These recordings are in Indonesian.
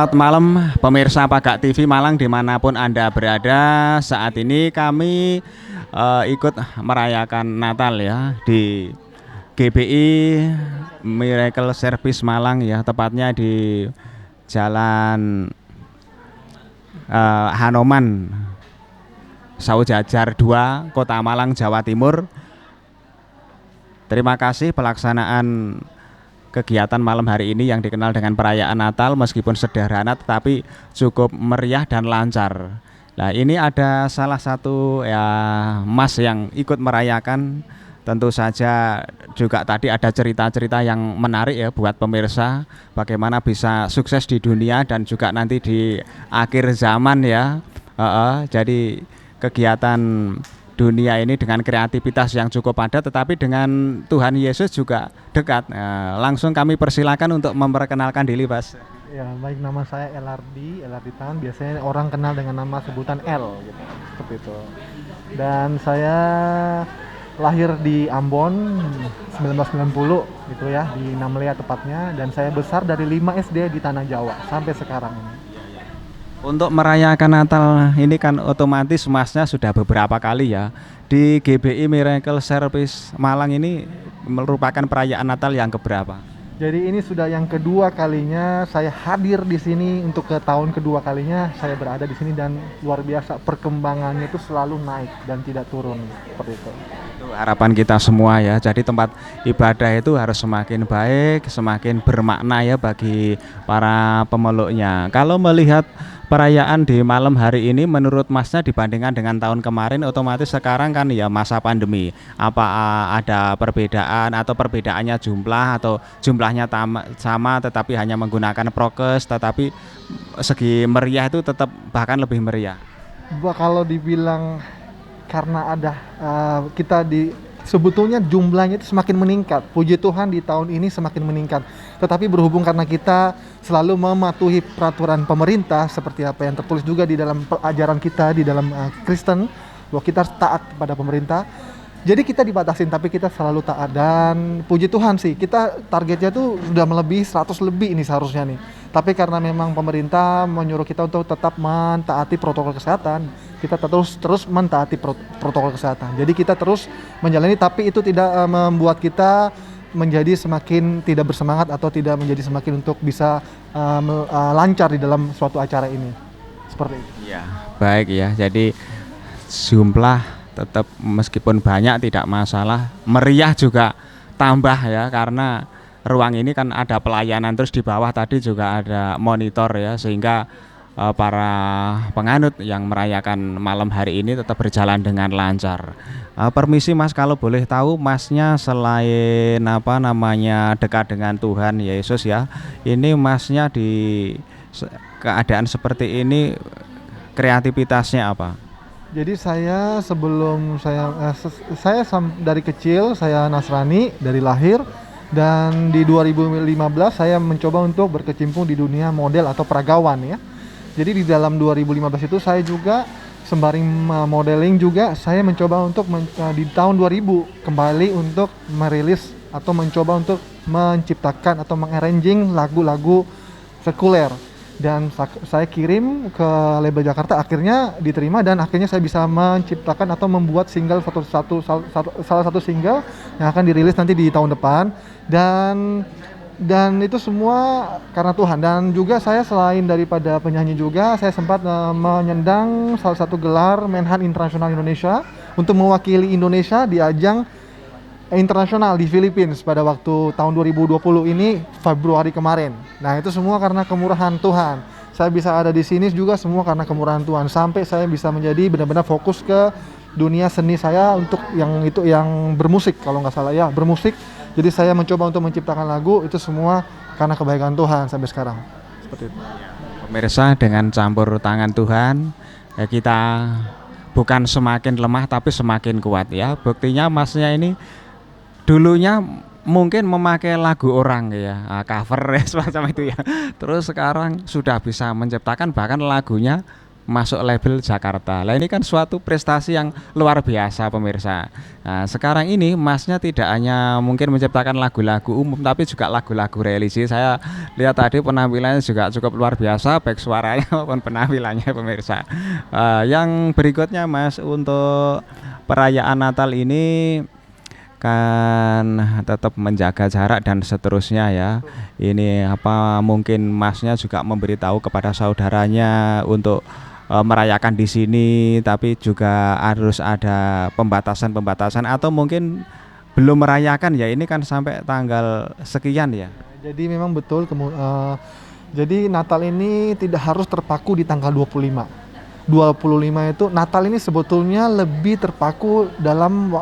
Selamat malam pemirsa Pagak TV Malang dimanapun Anda berada. Saat ini kami ikut merayakan Natal ya di GBI Miracle Service Malang ya, tepatnya di Jalan Hanoman Saujajar 2, Kota Malang, Jawa Timur. Terima kasih pelaksanaan kegiatan malam hari ini yang dikenal dengan perayaan Natal, meskipun sederhana tetapi cukup meriah dan lancar. Nah, ini ada salah satu ya Mas yang ikut merayakan. Tentu saja juga tadi ada cerita-cerita yang menarik ya buat pemirsa, bagaimana bisa sukses di dunia dan juga nanti di akhir zaman ya. Jadi kegiatan dunia ini dengan kreativitas yang cukup padat, tetapi dengan Tuhan Yesus juga dekat. Langsung kami persilakan untuk memperkenalkan diri, Mas. Ya, baik, nama saya LRD Tan. Biasanya orang kenal dengan nama sebutan L gitu, seperti itu. Dan saya lahir di Ambon 1990 gitu ya, di Namlea tepatnya, dan saya besar dari 5 SD di Tanah Jawa sampai sekarang ini. Untuk merayakan Natal ini kan otomatis Masnya sudah beberapa kali ya di GBI Miracle Service Malang. Ini merupakan perayaan Natal yang keberapa? Jadi ini sudah yang kedua kalinya saya hadir di sini. Untuk ke tahun kedua kalinya saya berada di sini, dan luar biasa perkembangannya itu selalu naik dan tidak turun seperti itu. Itu harapan kita semua ya. Jadi tempat ibadah itu harus semakin baik, semakin bermakna ya bagi para pemeluknya. Kalau melihat perayaan di malam hari ini menurut Masnya dibandingkan dengan tahun kemarin, otomatis sekarang kan ya masa pandemi. Apa ada perbedaan atau perbedaannya jumlah, atau jumlahnya sama tetapi hanya menggunakan prokes, tetapi segi meriah itu tetap bahkan lebih meriah? Kalau dibilang karena ada kita sebetulnya jumlahnya itu semakin meningkat. Puji Tuhan di tahun ini semakin meningkat. Tetapi berhubung karena kita selalu mematuhi peraturan pemerintah seperti apa yang tertulis juga di dalam ajaran kita di dalam Kristen, bahwa kita harus taat kepada pemerintah. Jadi kita dibatasin, tapi kita selalu taat, dan puji Tuhan sih kita targetnya tuh sudah melebihi 100 lebih ini seharusnya nih. Tapi karena memang pemerintah menyuruh kita untuk tetap mentaati protokol kesehatan, kita terus mentaati protokol kesehatan. Jadi kita terus menjalani, tapi itu tidak membuat kita menjadi semakin tidak bersemangat atau tidak menjadi semakin untuk bisa lancar di dalam suatu acara ini. Seperti itu. Ya, baik ya. Jadi jumlah tetap meskipun banyak tidak masalah, meriah juga tambah ya, karena ruang ini kan ada pelayanan, terus di bawah tadi juga ada monitor ya, sehingga para penganut yang merayakan malam hari ini tetap berjalan dengan lancar. Permisi Mas, kalau boleh tahu Masnya selain dekat dengan Tuhan Yesus ya, ini Masnya di keadaan seperti ini kreativitasnya apa? Jadi saya sebelum saya dari kecil saya Nasrani dari lahir, dan di 2015 saya mencoba untuk berkecimpung di dunia model atau peragawan ya. Jadi di dalam 2015 itu saya juga sembari modeling juga saya mencoba untuk di tahun 2000 kembali untuk merilis atau mencoba untuk menciptakan atau mengarranging lagu-lagu sekuler. Dan saya kirim ke label Jakarta, akhirnya diterima, dan akhirnya saya bisa menciptakan atau membuat single salah satu single yang akan dirilis nanti di tahun depan, dan itu semua karena Tuhan. Dan juga saya selain daripada penyanyi juga saya sempat menyandang salah satu gelar Menhan Internasional Indonesia untuk mewakili Indonesia di ajang internasional di Filipina pada waktu tahun 2020 ini, Februari kemarin. Nah, itu semua karena kemurahan Tuhan. Saya bisa ada di sini juga semua karena kemurahan Tuhan, sampai saya bisa menjadi benar-benar fokus ke dunia seni saya untuk yang bermusik, kalau nggak salah ya, bermusik. Jadi saya mencoba untuk menciptakan lagu, itu semua karena kebaikan Tuhan sampai sekarang. Seperti itu. Pemirsa, dengan campur tangan Tuhan ya kita bukan semakin lemah tapi semakin kuat ya. Buktinya Masnya ini dulunya mungkin memakai lagu orang cover ya semacam itu ya. Terus sekarang sudah bisa menciptakan bahkan lagunya masuk label Jakarta. Lah ini kan suatu prestasi yang luar biasa pemirsa. Nah, sekarang ini Masnya tidak hanya mungkin menciptakan lagu-lagu umum tapi juga lagu-lagu religi. Saya lihat tadi penampilannya juga cukup luar biasa baik suaranya maupun penampilannya pemirsa. Yang berikutnya Mas, untuk perayaan Natal ini kan tetap menjaga jarak dan seterusnya ya. Ini apa mungkin Masnya juga memberitahu kepada saudaranya untuk merayakan di sini, tapi juga harus ada pembatasan-pembatasan atau mungkin belum merayakan ya, ini kan sampai tanggal sekian ya. Jadi memang betul, jadi Natal ini tidak harus terpaku di tanggal 25. 25 itu Natal ini sebetulnya lebih terpaku dalam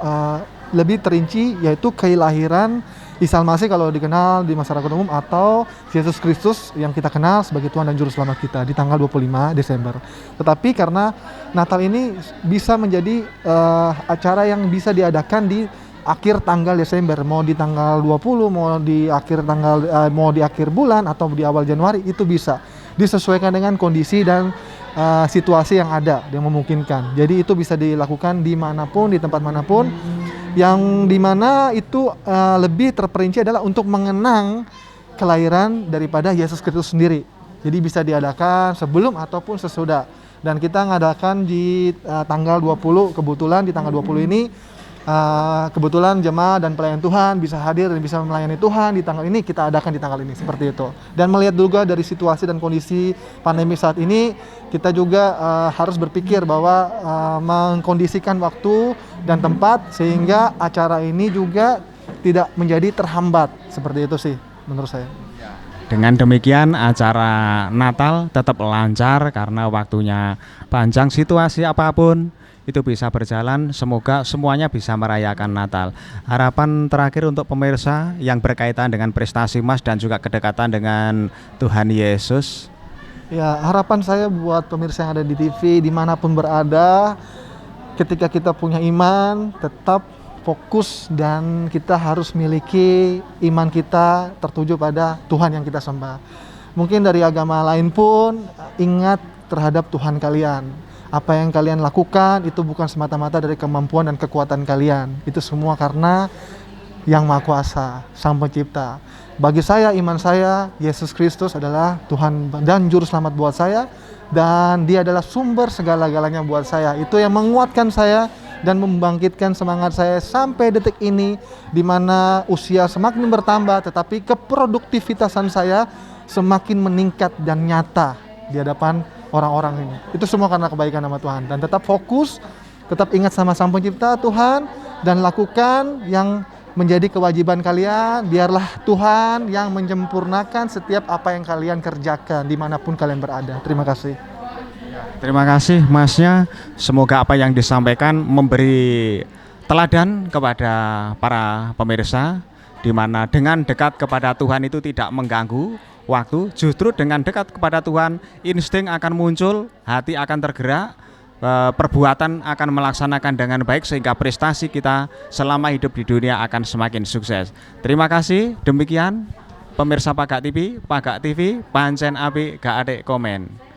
lebih terinci, yaitu kelahiran Isa Al-Masih kalau dikenal di masyarakat umum, atau Yesus Kristus yang kita kenal sebagai Tuhan dan Juru Selamat kita di tanggal 25 Desember. Tetapi karena Natal ini bisa menjadi acara yang bisa diadakan di akhir tanggal Desember, mau di tanggal 20, mau di akhir tanggal mau di akhir bulan atau di awal Januari, itu bisa disesuaikan dengan kondisi dan situasi yang ada yang memungkinkan. Jadi itu bisa dilakukan dimanapun, di tempat manapun. Yang dimana itu lebih terperinci adalah untuk mengenang kelahiran daripada Yesus Kristus sendiri. Jadi bisa diadakan sebelum ataupun sesudah. Dan kita ngadakan di tanggal 20, kebetulan di tanggal 20 ini kebetulan jemaah dan pelayan Tuhan bisa hadir dan bisa melayani Tuhan di tanggal ini, kita adakan di tanggal ini, seperti itu. Dan melihat juga dari situasi dan kondisi pandemi saat ini, kita juga harus berpikir bahwa mengkondisikan waktu dan tempat sehingga acara ini juga tidak menjadi terhambat, seperti itu sih menurut saya. Dengan demikian acara Natal tetap lancar karena waktunya panjang, situasi apapun itu bisa berjalan. Semoga semuanya bisa merayakan Natal. Harapan terakhir untuk pemirsa yang berkaitan dengan prestasi Mas dan juga kedekatan dengan Tuhan Yesus. Ya, harapan saya buat pemirsa yang ada di TV dimanapun berada, ketika kita punya iman, tetap fokus dan kita harus miliki iman kita tertuju pada Tuhan yang kita sembah. Mungkin dari agama lain pun ingat terhadap Tuhan kalian. Apa yang kalian lakukan itu bukan semata-mata dari kemampuan dan kekuatan kalian. Itu semua karena Yang Maha Kuasa, Sang Pencipta. Bagi saya, iman saya, Yesus Kristus adalah Tuhan dan Juru Selamat buat saya. Dan Dia adalah sumber segala-galanya buat saya. Itu yang menguatkan saya dan membangkitkan semangat saya sampai detik ini, di mana usia semakin bertambah, tetapi keproduktivitasan saya semakin meningkat dan nyata di hadapan orang-orang ini. Itu semua karena kebaikan nama Tuhan. Dan tetap fokus, tetap ingat sama Sang Pencipta Tuhan, dan lakukan yang menjadi kewajiban kalian. Biarlah Tuhan yang menyempurnakan setiap apa yang kalian kerjakan dimanapun kalian berada. Terima kasih. Terima kasih Masnya. Semoga apa yang disampaikan memberi teladan kepada para pemirsa, di mana dengan dekat kepada Tuhan itu tidak mengganggu waktu. Justru dengan dekat kepada Tuhan, insting akan muncul, hati akan tergerak, perbuatan akan melaksanakan dengan baik, sehingga prestasi kita selama hidup di dunia akan semakin sukses. Terima kasih. Demikian pemirsa Pagak TV, pancen api gak adek komen.